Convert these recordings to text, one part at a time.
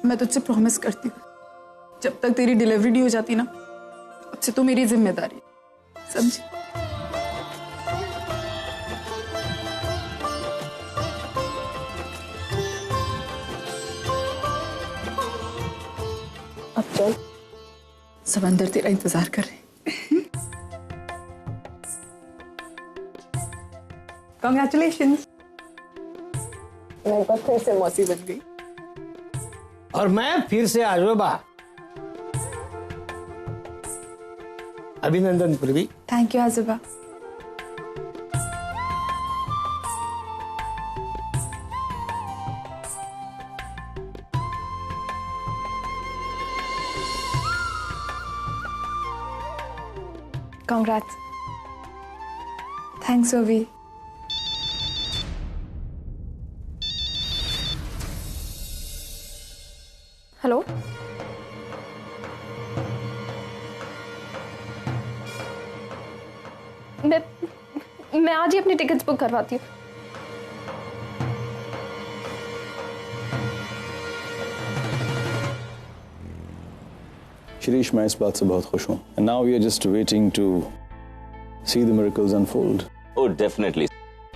मैं तुझसे प्रॉमिस करती हूँ, जब तक तेरी डिलीवरी नहीं हो जाती ना, अब से तो मेरी जिम्मेदारी, समझी? अब चल, सब अंदर तेरा इंतजार कर रहे हैं। Congratulations! मेरे पास फिर से मौसी बन गई। और मैं फिर से आजोबा। अभिनंदन पूर्वी। थैंक यू आजोबा। Congrats. Thanks, Ovi. हेलो, मैं आज ही अपनी टिकट्स बुक करवाती हूँ। शिरीष, मैं इस बात से बहुत खुश हूँ। And now we are just waiting to see the miracles unfold. Oh, definitely.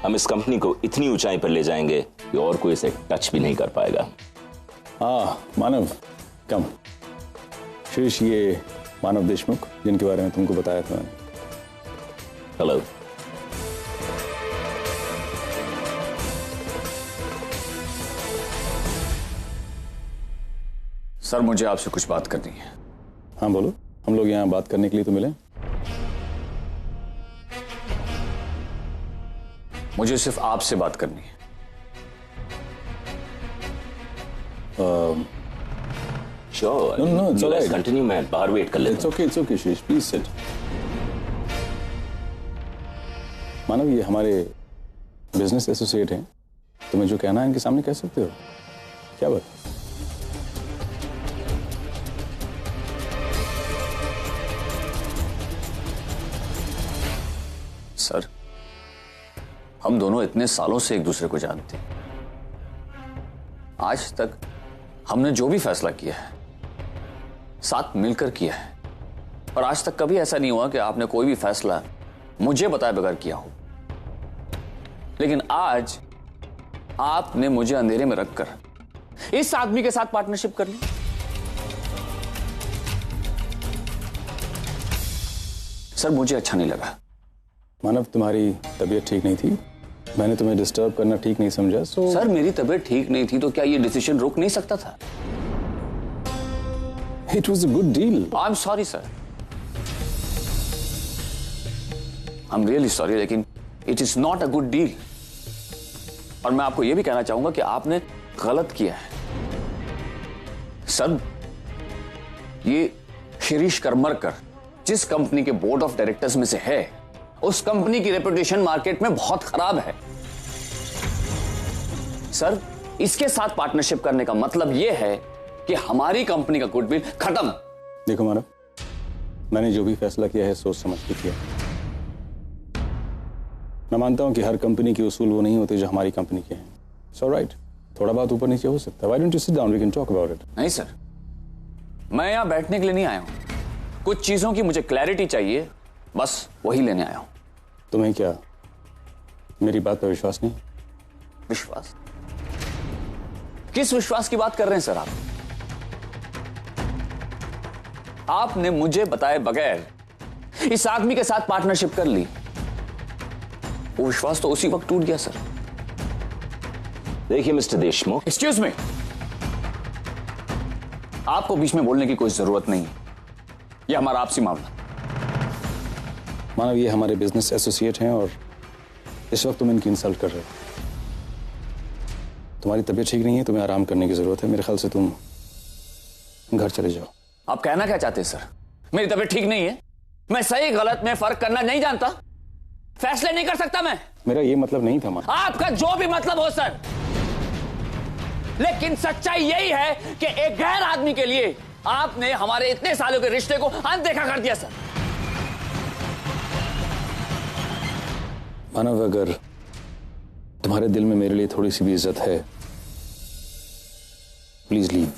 हम इस कंपनी को इतनी ऊंचाई पर ले जाएंगे कि और कोई इसे टच भी नहीं कर पाएगा। मानव, कम। शिरीष, ये मानव देशमुख, जिनके बारे में तुमको बताया था मैंने। हेलो। सर, मुझे आपसे कुछ बात करनी है। हाँ बोलो, हम लोग यहाँ बात करने के लिए तो मिले। मुझे सिर्फ आपसे बात करनी है। Sure. No, it's all right. Continue, मैं बाहर वेट कर लेता हूँ। It's okay, Shirish. Please sit. मानव, ये हमारे बिजनेस एसोसिएट हैं। तुम्हें जो कहना है इनके सामने कह सकते हो। क्या बात? सर, हम दोनों इतने सालों से एक दूसरे को जानते हैं। आज तक हमने जो भी फैसला किया है साथ मिलकर किया है, और आज तक कभी ऐसा नहीं हुआ कि आपने कोई भी फैसला मुझे बताए बगैर किया हो। लेकिन आज आपने मुझे अंधेरे में रखकर इस आदमी के साथ पार्टनरशिप कर ली। सर, मुझे अच्छा नहीं लगा। मानव, तुम्हारी तबीयत ठीक नहीं थी, मैंने तुम्हें डिस्टर्ब करना ठीक नहीं समझा। सर, मेरी तबीयत ठीक नहीं थी तो क्या ये डिसीजन रोक नहीं सकता था? It was a good deal. I'm sorry, sir. I'm really sorry, लेकिन it is not a good deal. और मैं आपको यह भी कहना चाहूंगा कि आपने गलत किया है। सर, ये शिरीष करमरकर जिस कंपनी के बोर्ड ऑफ डायरेक्टर्स में से है, उस कंपनी की रेपुटेशन मार्केट में बहुत खराब है। सर, इसके साथ पार्टनरशिप करने का मतलब यह है कि हमारी कंपनी का गुडविल खत्म। देखो मानव, मैंने जो भी फैसला किया है सोच समझ के किया। मैं मानता हूं कि हर कंपनी के उसूल वो नहीं होते जो हमारी कंपनी के हैं। So right, थोड़ा बहुत ऊपर नीचे हो सकता है। Why don't you sit down? We can talk about it. नहीं सर, मैं यहां बैठने के लिए नहीं आया हूं। कुछ चीजों की मुझे क्लैरिटी चाहिए, बस वही लेने आया हूं। तुम्हें क्या मेरी बात पर विश्वास नहीं? विश्वास? किस विश्वास की बात कर रहे हैं सर आप? आपने मुझे बताए बगैर इस आदमी के साथ पार्टनरशिप कर ली। वो विश्वास तो उसी वक्त टूट गया सर। देखिए मिस्टर देशमुख, एक्सक्यूज मी, आपको बीच में बोलने की कोई जरूरत नहीं है। यह हमारा आपसी मामला। मानव, ये हमारे बिजनेस एसोसिएट हैं और इस वक्त तुम इनकी इंसल्ट कर रहे हो। तुम्हारी तबीयत ठीक नहीं है, तुम्हें आराम करने की जरूरत है। मेरे ख्याल से तुम घर चले जाओ। आप कहना क्या चाहते हैं सर? मेरी तबीयत ठीक नहीं है, मैं सही गलत में फर्क करना नहीं जानता, फैसले नहीं कर सकता मैं? मेरा ये मतलब नहीं था मानव। आपका जो भी मतलब हो सर, लेकिन सच्चाई यही है कि एक गैर आदमी के लिए आपने हमारे इतने सालों के रिश्ते को अनदेखा कर दिया सर। मानव, अगर तुम्हारे दिल में मेरे लिए थोड़ी सी भी इज्जत है, प्लीज लीव।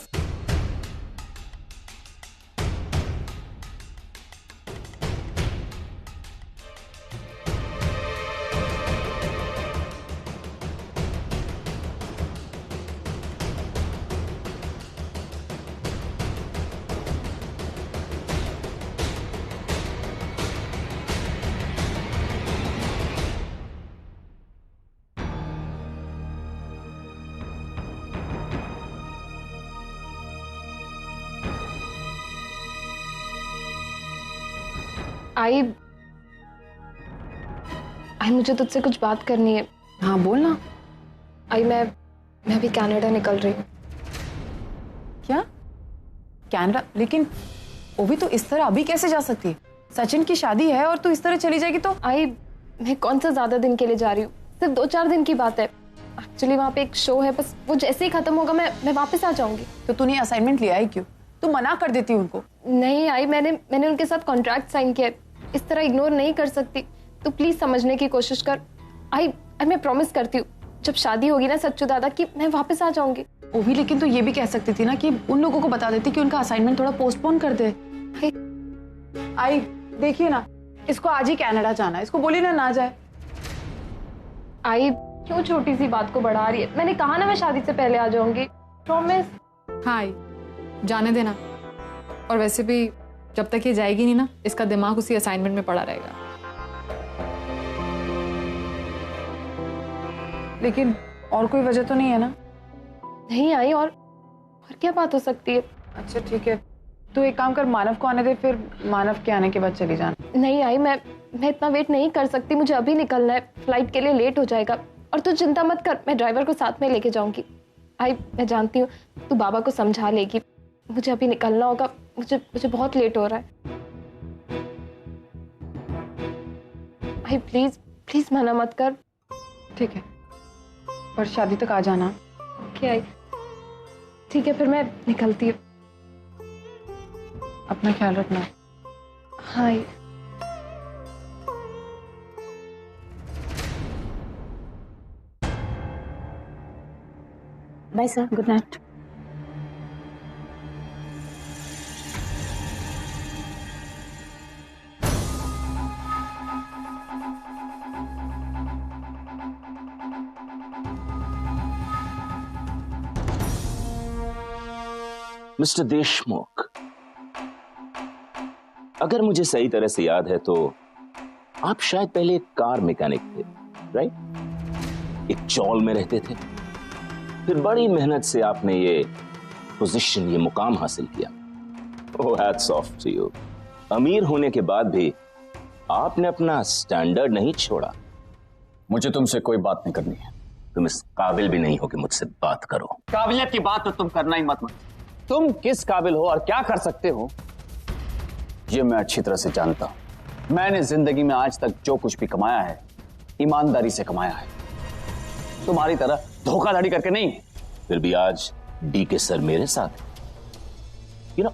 आई मुझे तुझसे कुछ बात करनी है। हाँ बोल ना। आई मैं भी कनाडा निकल रही हूँ। क्या? कनाडा? लेकिन वो भी तो इस तरह अभी कैसे जा सकती है? सचिन की शादी है और तू इस तरह चली जाएगी तो? आई मैं कौन सा ज्यादा दिन के लिए जा रही हूँ, सिर्फ 2-4 दिन की बात है। एक्चुअली वहाँ पे एक शो है, बस वो जैसे ही खत्म होगा मैं वापस आ जाऊंगी। तो तूने असाइनमेंट लिया है क्यों? तू मना कर देती उनको। नहीं आई, मैंने उनके साथ कॉन्ट्रैक्ट साइन किया है, इस तरह इग्नोर नहीं कर सकती। तो प्लीज समझने की कोशिश कर। आई मैं प्रॉमिस करती हूँ जब शादी होगी ना सच्चू दादा की, मैं वापस आ जाऊंगी। वो भी लेकिन तो ये भी कह सकती थी ना कि उन लोगों को बता देती कि उनका असाइनमेंट थोड़ा पोस्टपोन कर दे। आई देखिए ना, इसको आज ही कनाडा जाना है, इसको बोली ना जाए। आई क्यों छोटी सी बात को बढ़ा रही है? मैंने कहा ना मैं शादी से पहले आ जाऊंगी, प्रॉमिस। हाँ आई जाने देना। और वैसे भी जब तक ये जाएगी नहीं ना, इसका दिमाग उसी असाइनमेंट में पड़ा रहेगा। लेकिन और कोई वजह तो नहीं है ना? नहीं आई, और क्या बात हो सकती है? अच्छा ठीक है, तो एक काम कर, मानव को आने दे, फिर मानव के आने के बाद चली जाना। नहीं आई, मैं इतना वेट नहीं कर सकती, मुझे अभी निकलना है, फ्लाइट के लिए लेट हो जाएगा। और तू चिंता मत कर, मैं ड्राइवर को साथ में लेके जाऊंगी। आई मैं जानती हूँ तू बाबा को समझा लेगी, मुझे अभी निकलना होगा, मुझे बहुत लेट हो रहा है। आई प्लीज मना मत कर। ठीक है, पर शादी तक आ जाना। ओके आई, ठीक है फिर मैं निकलती हूँ। अपना ख्याल रखना। हाँ। Bye sir, good night. Mister Deshmukh, अगर मुझे सही तरह से याद है तो आप शायद पहले एक कार मैकेनिक थे, राइट? एक चौल में रहते थे, फिर बड़ी मेहनत से आपने ये पोजीशन, ये मुकाम हासिल किया। ओह हैट्स ऑफ टू यू। अमीर होने के बाद भी आपने अपना स्टैंडर्ड नहीं छोड़ा। मुझे तुमसे कोई बात नहीं करनी है। तुम इस काबिल भी नहीं हो कि मुझसे बात करो। काबिलियत की बात तो तुम करना ही मत। तुम किस काबिल हो और क्या कर सकते हो ये मैं अच्छी तरह से जानता हूं। मैंने जिंदगी में आज तक जो कुछ भी कमाया है ईमानदारी से कमाया है, तुम्हारी तरह धोखाधड़ी करके नहीं। फिर भी आज डी के सर मेरे साथ, you know,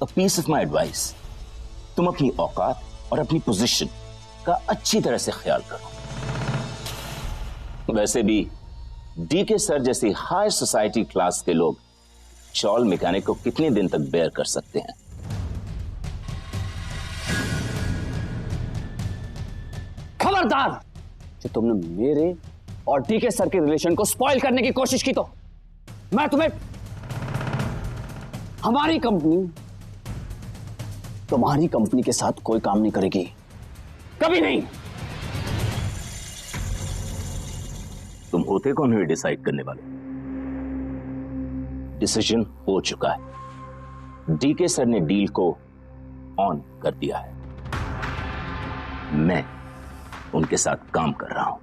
a piece of my advice, तुम अपनी औकात और अपनी पोजीशन का अच्छी तरह से ख्याल करो। वैसे भी डी के सर जैसी हाई सोसाइटी क्लास के लोग चौल मैकेनिक को कितने दिन तक बेयर कर सकते हैं? खबरदार, जो तुमने मेरे और डी के सर के रिलेशन को स्पॉइल करने की कोशिश की तो मैं तुम्हें, हमारी कंपनी तुम्हारी कंपनी के साथ कोई काम नहीं करेगी, कभी नहीं। तुम होते कौन हो डिसाइड करने वाले? डिसीजन हो चुका है। डी के सर ने डील को ऑन कर दिया है, मैं उनके साथ काम कर रहा हूं।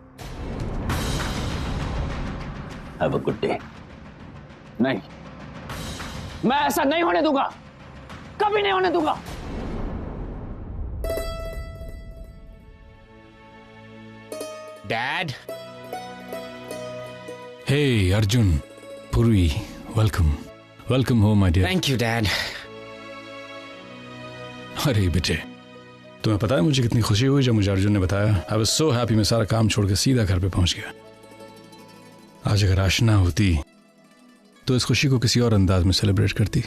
Have a good day. नहीं, मैं ऐसा नहीं होने दूंगा, कभी नहीं होने दूंगा। Dad? Hey, Arjun, Purvi, welcome. Welcome home, my dear. Thank you, Dad. अरे बेटे, तुम्हें पता है मुझे कितनी खुशी हुई जब मुझे अर्जुन ने बताया। आई वाज सो हैप्पी, मैं सारा काम छोड़ के सीधा घर पे पहुंच गया। आज अगर आशना होती तो इस खुशी को किसी और अंदाज में सेलिब्रेट करती।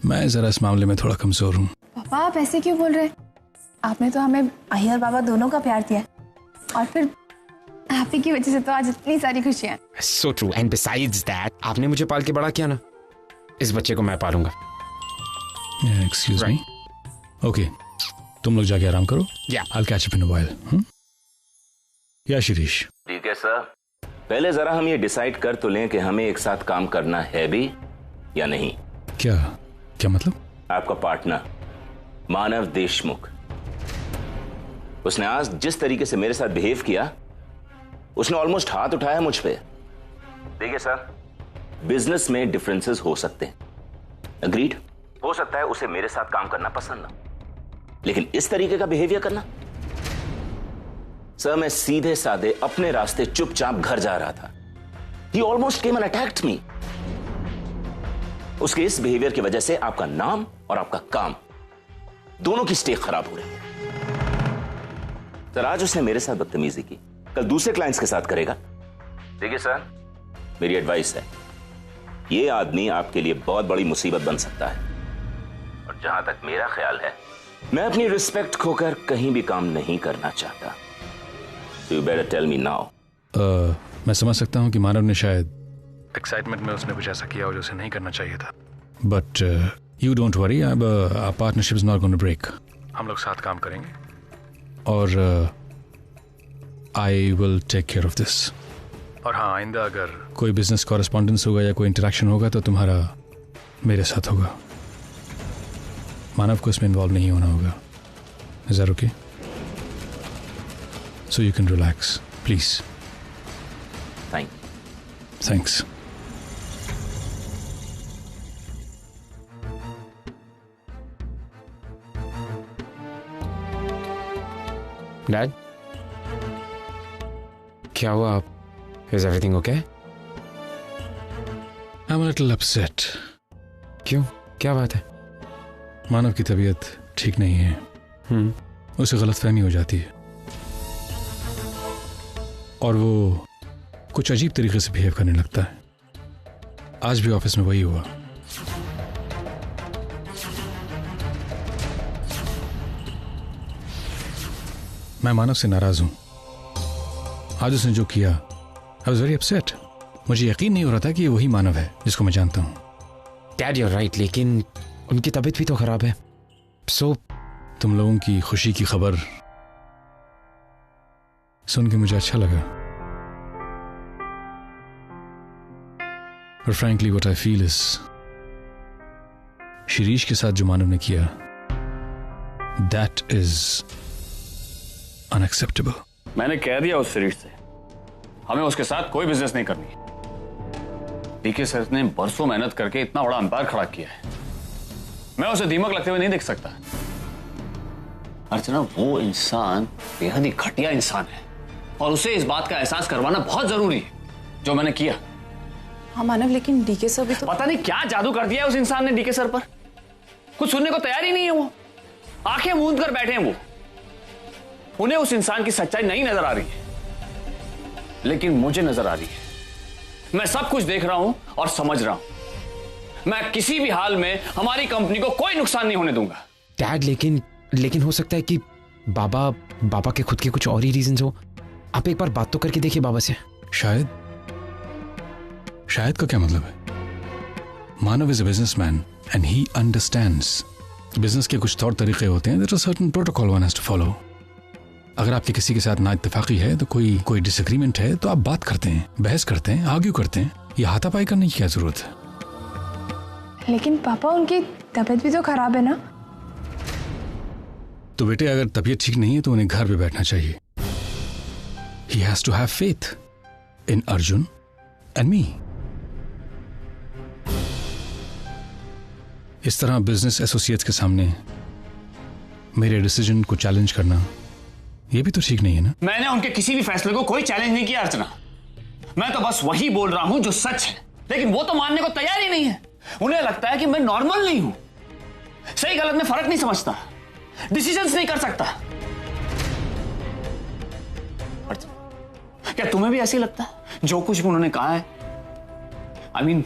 मैं जरा इस मामले में थोड़ा कमजोर हूँ। पापा आप ऐसे क्यों बोल रहे हैं? आपने तो हमें आई और बाबा दोनों का प्यार दिया, और फिर आप ही की वजह से तो आज इतनी सारी खुशियां। So true. And besides that, आपने मुझे पाल के बड़ा किया ना, इस बच्चे को मैं पालूंगा। Excuse me. ओके, तुम लोग जाके आराम करो। Yeah. I'll catch up in a while. या शिरीष? ठीक है सर, पहले जरा हम ये डिसाइड कर तो लें कि हमें एक साथ काम करना है भी या नहीं। क्या मतलब? आपका पार्टनर मानव देशमुख उसने आज जिस तरीके से मेरे साथ बिहेव किया, उसने ऑलमोस्ट हाथ उठाया मुझ पे। देखिए सर, बिजनेस में डिफरेंसेस हो सकते हैं, अग्रीड। हो सकता है उसे मेरे साथ काम करना पसंद ना, लेकिन इस तरीके का बिहेवियर करना। सर, मैं सीधे साधे अपने रास्ते चुपचाप घर जा रहा था। He almost came and attacked me. उसके इस बिहेवियर की वजह से आपका नाम और आपका काम दोनों की स्टेक खराब हो रही है। सर, आज उसने मेरे साथ बदतमीजी की, कल दूसरे क्लाइंट्स के साथ करेगा। देखिए सर, मेरी एडवाइस है, ये आदमी आपके लिए बहुत बड़ी मुसीबत बन सकता है, और जहां तक मेरा ख्याल है, मैं अपनी रिस्पेक्ट खोकर कहीं भी काम नहीं करना चाहता। So you better tell me now. मैं समझ सकता हूँ कि मानव ने शायद एक्साइटमेंट में उसने कुछ ऐसा किया हो जो उसे नहीं करना चाहिए था, बट यू डोंट वरी, अब our partnership is not going to break. हम लोग साथ काम करेंगे और I will take care of this. और हाँ, आइंदा अगर कोई बिजनेस कॉरेस्पॉन्डेंस होगा या कोई इंटरेक्शन होगा तो तुम्हारा मेरे साथ होगा, मानव को इसमें इन्वॉल्व नहीं होना होगा। Is that okay? So you can relax please. Thanks. Dad, क्या हुआ? आप is everything okay? I am a little upset. क्यों, क्या बात है? मानव की तबीयत ठीक नहीं है। उसे गलतफहमी हो जाती है और वो कुछ अजीब तरीके से बिहेव करने लगता है। आज भी ऑफिस में वही हुआ। मैं मानव से नाराज हूं। आज उसने जो किया, आई वाज वेरी अपसेट। मुझे यकीन नहीं हो रहा था कि ये वही मानव है जिसको मैं जानता हूं। डैड, यू आर राइट, लेकिन उनकी तबीयत भी तो खराब है। सो तुम लोगों की खुशी की खबर सुन के मुझे अच्छा लगा, और frankly what I feel is, Shirish के साथ जो मानव ने किया, दैट इज अनएक्सेप्टेबल। मैंने कह दिया उस शिरीष से, हमें उसके साथ कोई बिजनेस नहीं करनी। डीके सर ने बरसों मेहनत करके इतना बड़ा अंपायर खड़ा किया है, मैं उसे दीमक लगते हुए नहीं देख सकता। अर्चना, वो इंसान बेहद ही घटिया इंसान है, और उसे इस बात का एहसास करवाना बहुत जरूरी है, जो मैंने किया। हाँ मानव, लेकिन डीके सर भी तो पता नहीं क्या जादू कर दिया है उस इंसान ने डीके सर पर। कुछ सुनने को तैयार ही नहीं है वो, आंखें मूंद कर बैठे हैं वो। उन्हें उस इंसान की सच्चाई नहीं नजर आ रही है, लेकिन मुझे नजर आ रही है। मैं सब कुछ देख रहा हूं और समझ रहा हूं। मैं किसी भी हाल में हमारी कंपनी को कोई नुकसान नहीं होने दूंगा। डैड, लेकिन हो सकता है कि बाबा के खुद के कुछ और ही रीजंस हो। आप एक बार बात तो करके देखिए बाबा से। शायद का क्या मतलब है? Manav is a businessman and he understands business के कुछ तौर तरीके होते हैं। There is a certain protocol one has to follow. अगर आपके किसी के साथ ना इत्तेफाकी है तो कोई डिसएग्रीमेंट है तो आप बात करते हैं, बहस करते हैं, आर्ग्यू करते हैं। ये हाथापाई करने की क्या जरूरत है? लेकिन पापा, उनकी तबीयत भी तो खराब है ना। तो बेटे, अगर तबीयत ठीक नहीं है तो उन्हें घर पे बैठना चाहिए। He has to have faith in Arjun and me. इस तरह बिजनेस एसोसिएट्स के सामने मेरे डिसीजन को चैलेंज करना, ये भी तो ठीक नहीं है ना। मैंने उनके किसी भी फैसले को कोई चैलेंज नहीं किया अर्चना। मैं तो बस वही बोल रहा हूं जो सच है, लेकिन वो तो मानने को तैयार ही नहीं है। उन्हें लगता है कि मैं नॉर्मल नहीं हूं, सही गलत में फर्क नहीं समझता, डिसीजंस नहीं कर सकता। क्या तुम्हें भी ऐसे ही लगता है? जो कुछ भी उन्होंने कहा है, I mean,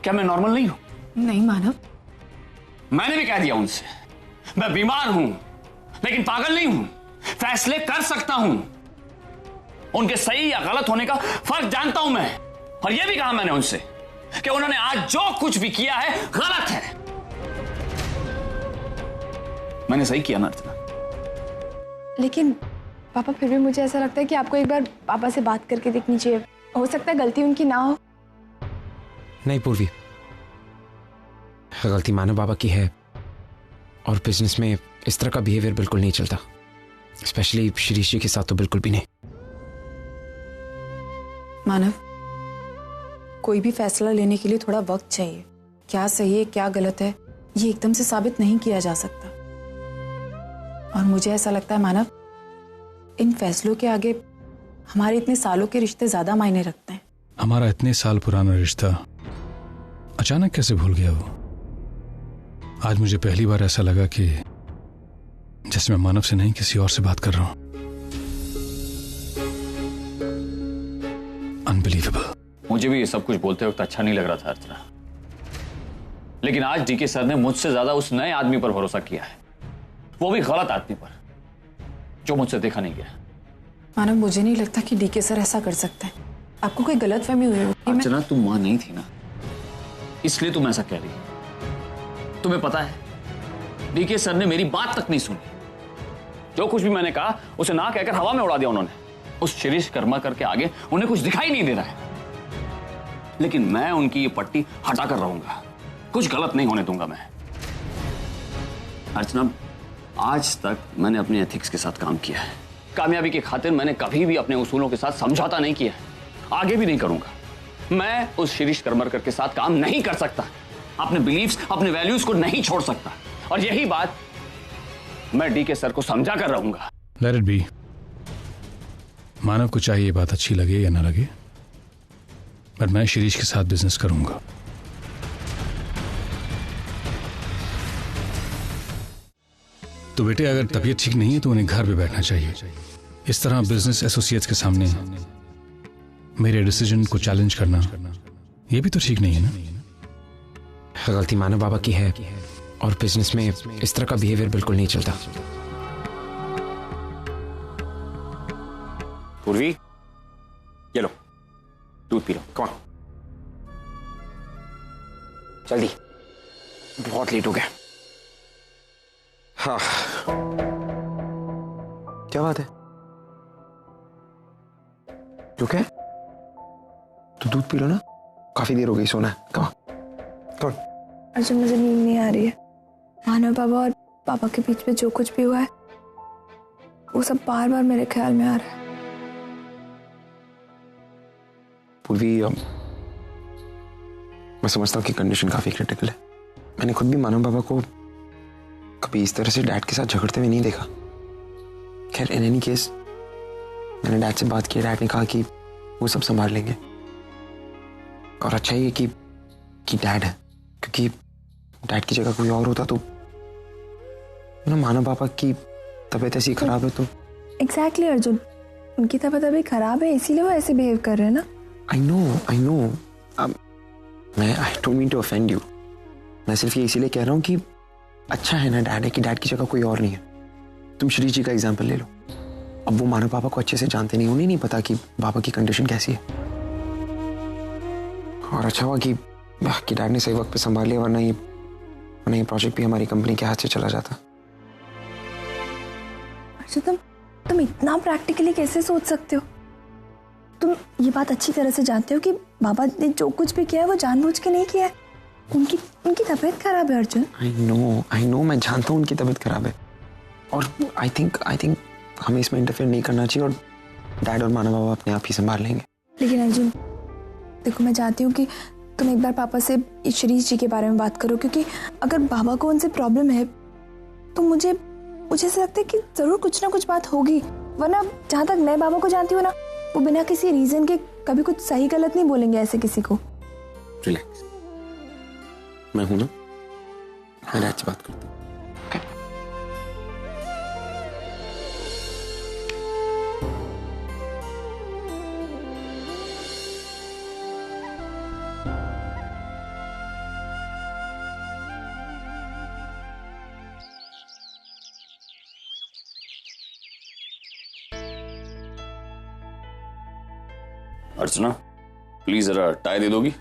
क्या मैं नॉर्मल नहीं हूं? नहीं मानव, मैंने भी कह दिया उनसे, मैं बीमार हूं लेकिन पागल नहीं हूं, फैसले कर सकता हूं, उनके सही या गलत होने का फर्क जानता हूं मैं। और यह भी कहा मैंने उनसे कि उन्होंने आज जो कुछ भी किया है गलत है। मैंने सही किया ना अर्चना? लेकिन पापा, फिर भी मुझे ऐसा लगता है कि आपको एक बार पापा से बात करके देखनी चाहिए। हो सकता है गलती उनकी ना हो। नहीं पूर्वी, गलती मानव बाबा की है, और बिजनेस में इस तरह का बिहेवियर बिल्कुल नहीं चलता। स्पेशली शिरीष जी के साथ तो बिल्कुल भी नहीं। मानव, कोई भी फैसला लेने के लिए थोड़ा वक्त चाहिए। क्या सही है क्या गलत है ये एकदम से साबित नहीं किया जा सकता। और मुझे ऐसा लगता है मानव, इन फैसलों के आगे हमारे इतने सालों के रिश्ते ज्यादा मायने रखते हैं। हमारा इतने साल पुराना रिश्ता अचानक कैसे भूल गया वो? आज मुझे पहली बार ऐसा लगा कि जैसे मैं मानव से नहीं किसी और से बात कर रहा हूं। अनबिलीवेबल। मुझे भी ये सब कुछ बोलते वक्त अच्छा नहीं लग रहा था अर्चना, लेकिन आज डीके सर ने मुझसे ज्यादा उस नए आदमी पर भरोसा किया है, वो भी गलत आदमी पर, जो मुझसे देखा नहीं गया। मानव, मुझे नहीं लगता कि डीके सर ऐसा कर सकते हैं। आपको कोई गलतफहमी हुई होगी। अर्चना, तुम मां नहीं थी ना, इसलिए तुम ऐसा कह रही हो। तुम्हें पता है डीके सर ने मेरी बात तक नहीं सुनी। जो कुछ भी मैंने कहा उसे ना कहकर हवा में उड़ा दिया उन्होंने। उस शिरीष कर्माकर के आगे उन्हें कुछ दिखाई नहीं दे रहा है, लेकिन मैं उनकी ये पट्टी हटा कर रहूंगा। कुछ गलत नहीं होने दूंगा मैं। अर्चना, आज तक मैंने अपने एथिक्स के साथ काम किया है। कामयाबी की खातिर मैंने कभी भी अपने उसूलों के साथ समझौता नहीं किया, आगे भी नहीं करूंगा। मैं उस शिरीष करमरकर के साथ काम नहीं कर सकता, अपने बिलीव्स, अपने वैल्यूज को नहीं छोड़ सकता। और यही बात मैं डीके सर को समझा कर रहूंगा। Let it be. मानव को चाहिए ये बात अच्छी लगे या ना लगे, पर मैं शिरीष के साथ बिजनेस करूंगा। तो बेटे, अगर तबीयत ठीक नहीं है तो उन्हें घर पे बैठना चाहिए। इस तरह बिजनेस एसोसिएट्स के सामने मेरे डिसीजन को चैलेंज करना ये भी तो ठीक नहीं है ना। गलती मानव बाबा की है और बिजनेस में इस तरह का बिहेवियर बिल्कुल नहीं चलता। पूर्वी, ये लो दूध पी लो। कौन? जल्दी, बहुत लेट हो गया। हाँ, क्या बात है? रुक है तो दूध पी लो ना, काफी देर हो गई, सोना है। कौन? अर्जुन, मुझे नींद नहीं आ रही है। मानव बाबा और पापा के बीच में जो कुछ भी हुआ है वो सब बार बार मेरे ख्याल में आ रहा है। पूर्वी, मैं समझता हूँ कि कंडीशन काफी क्रिटिकल है। मैंने खुद भी मानव बाबा को कभी इस तरह से डैड के साथ झगड़ते हुए नहीं देखा। खैर, इन एनी केस मैंने डैड से बात की। डैड ने कहा कि वो सब संभाल लेंगे। और अच्छा ही है कि डैड है, क्योंकि डैड की जगह कोई और होता तो मानव बाबा की तबीयत ऐसी खराब है तो। एग्जैक्टली अर्जुन, उनकी तबीयत अभी खराब है, इसीलिए वो ऐसे बिहेव कर रहे हैं ना। I know. I don't mean to offend you. मैं सिर्फ ये इसीलिए कह रहा हूँ कि अच्छा है ना डैड है कि डैड की जगह कोई और नहीं है। तुम श्री जी का एग्जाम्पल ले लो। अब वो मानव पापा को अच्छे से जानते नहीं, उन्हें नहीं पता कि बाबा की कंडीशन कैसी है। और अच्छा हुआ कि डैड ने सही वक्त पे संभाल लिया, वरना ये प्रोजेक्ट भी हमारी कंपनी के हाथ से चला जाता। अच्छा, तुम इतना प्रैक्टिकली कैसे सोच सकते हो? तुम ये बात अच्छी तरह से जानते हो कि बाबा ने जो कुछ भी किया है वो जानबूझ के नहीं किया है। उनकी तबीयत खराब है अर्जुन। आई नो, मैं जानता हूँ उनकी तबीयत खराब है। और आई थिंक हमें इसमें इंटरफेयर नहीं करना चाहिए और डैड और मानव बाबा अपने आप ही संभाल लेंगे। लेकिन अर्जुन देखो, मैं चाहती हूँ कि तुम एक बार पापा से शिरीष जी के बारे में बात करो, क्योंकि अगर बाबा को उनसे प्रॉब्लम है तो मुझे ऐसा लगता है कि जरूर कुछ ना कुछ बात होगी। वरना जहाँ तक मैं बाबा को जानती हूँ ना, वो बिना किसी रीजन के कभी कुछ सही गलत नहीं बोलेंगे ऐसे किसी को। रिलैक्स, मैं हूं ना, मैं डैड से बात करता हूँ। अर्चना, प्लीज जरा टाई दे दोगी?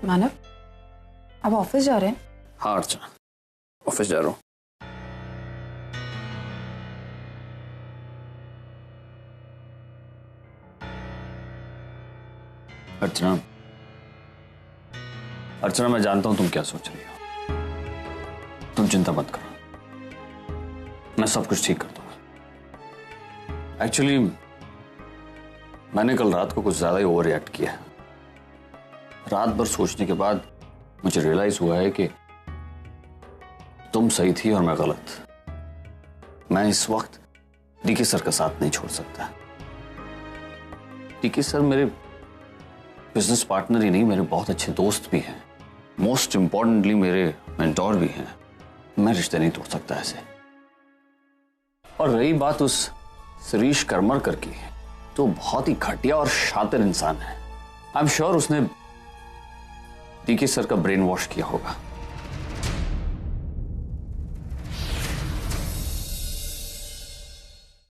मानव, आप ऑफिस जा रहे हैं? हाँ अर्चना, ऑफिस जा रहा हूँ। अर्चना, अर्चना, मैं जानता हूं तुम क्या सोच रही हो। तुम चिंता मत करो, मैं सब कुछ ठीक कर दूंगा। एक्चुअली मैंने कल रात को कुछ ज्यादा ही ओवर रिएक्ट किया। रात भर सोचने के बाद मुझे रियलाइज हुआ है कि तुम सही थी और मैं गलत। मैं इस वक्त डीके सर का साथ नहीं छोड़ सकता। डीके सर मेरे बिजनेस पार्टनर ही नहीं, मेरे बहुत अच्छे दोस्त भी हैं। मोस्ट इंपॉर्टेंटली मेरे मेंटोर भी हैं। मैं रिश्ते नहीं तोड़ सकता ऐसे। और रही बात उस शिरीष करमरकर की, तो बहुत ही घटिया और शातिर इंसान है। आई एम श्योर उसने डीके सर का ब्रेन वॉश किया होगा।